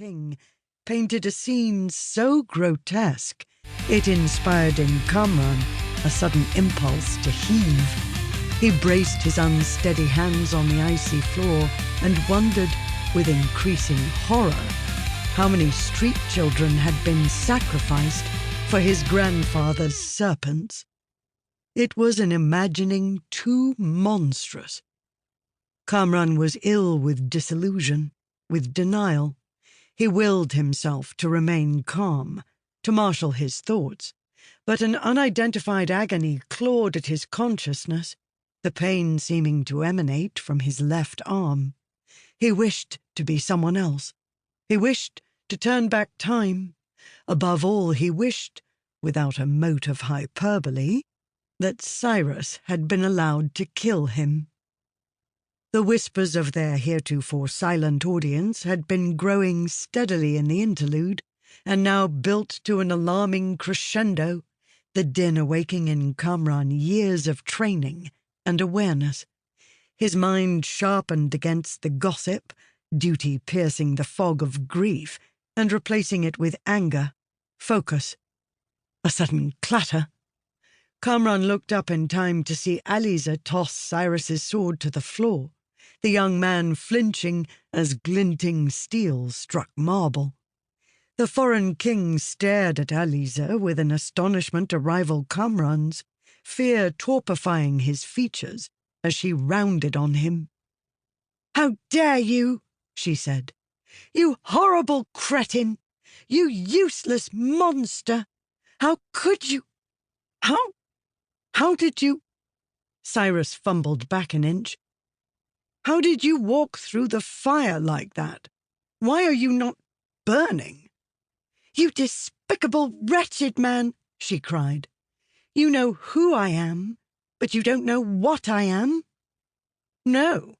king painted a scene so grotesque it inspired in Kamran a sudden impulse to heave. He braced his unsteady hands on the icy floor and wondered, with increasing horror, how many street children had been sacrificed for his grandfather's serpents. It was an imagining too monstrous. Kamran was ill with disillusion, with denial. He willed himself to remain calm, to marshal his thoughts, but an unidentified agony clawed at his consciousness, the pain seeming to emanate from his left arm. He wished to be someone else. He wished to turn back time. Above all, he wished, without a mote of hyperbole, that Cyrus had been allowed to kill him. The whispers of their heretofore silent audience had been growing steadily in the interlude, and now built to an alarming crescendo, the din awaking in Kamran years of training and awareness. His mind sharpened against the gossip, duty piercing the fog of grief and replacing it with anger, focus. A sudden clatter. Kamran looked up in time to see Alizeh toss Cyrus's sword to the floor, the young man flinching as glinting steel struck marble. The foreign king stared at Alizeh with an astonishment to rival Kamran's, fear torpifying his features as she rounded on him. "How dare you?" she said. "You horrible cretin! You useless monster! How could you? How did you—" Cyrus fumbled back an inch. "How did you walk through the fire like that? Why are you not burning?" "You despicable, wretched man," she cried. "You know who I am, but you don't know what I am?" "No."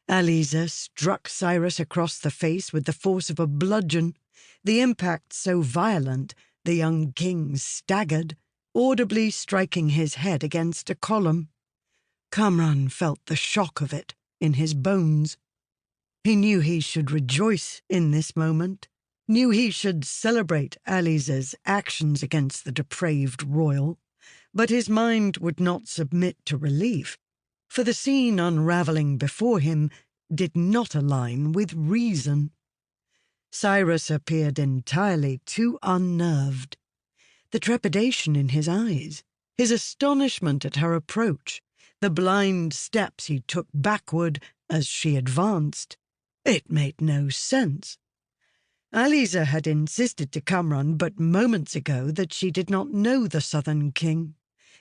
Alizeh struck Cyrus across the face with the force of a bludgeon, the impact so violent the young king staggered, audibly striking his head against a column. Kamran felt the shock of it in his bones. He knew he should rejoice in this moment, knew he should celebrate Alizeh's actions against the depraved royal, but his mind would not submit to relief, for the scene unraveling before him did not align with reason. Cyrus appeared entirely too unnerved. The trepidation in his eyes, his astonishment at her approach, the blind steps he took backward as she advanced, it made no sense. Alizeh had insisted to Kamran but moments ago that she did not know the Southern king,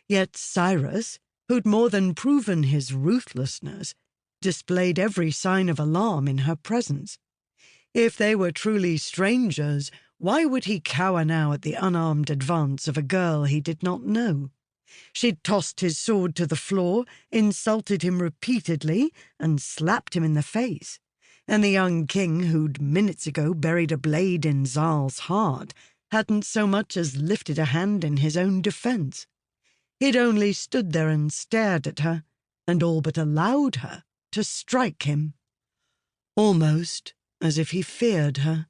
yet Cyrus, who'd more than proven his ruthlessness, displayed every sign of alarm in her presence. If they were truly strangers, why would he cower now at the unarmed advance of a girl he did not know? She'd tossed his sword to the floor, insulted him repeatedly, and slapped him in the face. And the young king, who'd minutes ago buried a blade in Zal's heart, hadn't so much as lifted a hand in his own defense. He'd only stood there and stared at her, and all but allowed her to strike him. Almost as if he feared her.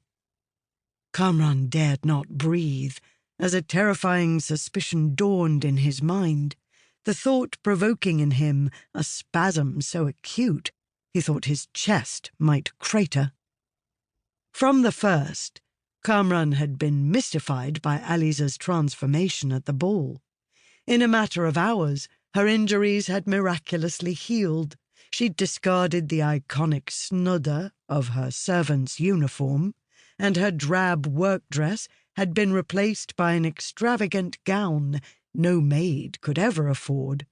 Kamran dared not breathe, as a terrifying suspicion dawned in his mind, the thought provoking in him a spasm so acute he thought his chest might crater. From the first, Kamran had been mystified by Alizeh's transformation at the ball. In a matter of hours, her injuries had miraculously healed. She'd discarded the iconic snudder of her servant's uniform, and her drab work dress had been replaced by an extravagant gown no maid could ever afford.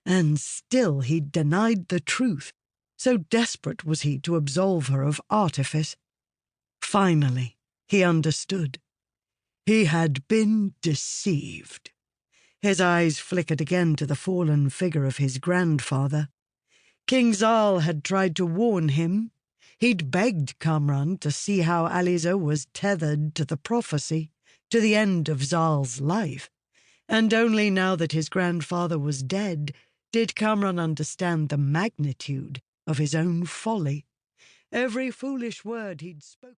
And still he'd denied the truth, so desperate was he to absolve her of artifice. Finally, he understood. He had been deceived. His eyes flickered again to the fallen figure of his grandfather. King Zal had tried to warn him. He'd begged Kamran to see how Alizeh was tethered to the prophecy, to the end of Zal's life, and only now that his grandfather was dead did Kamran understand the magnitude of his own folly. Every foolish word he'd spoken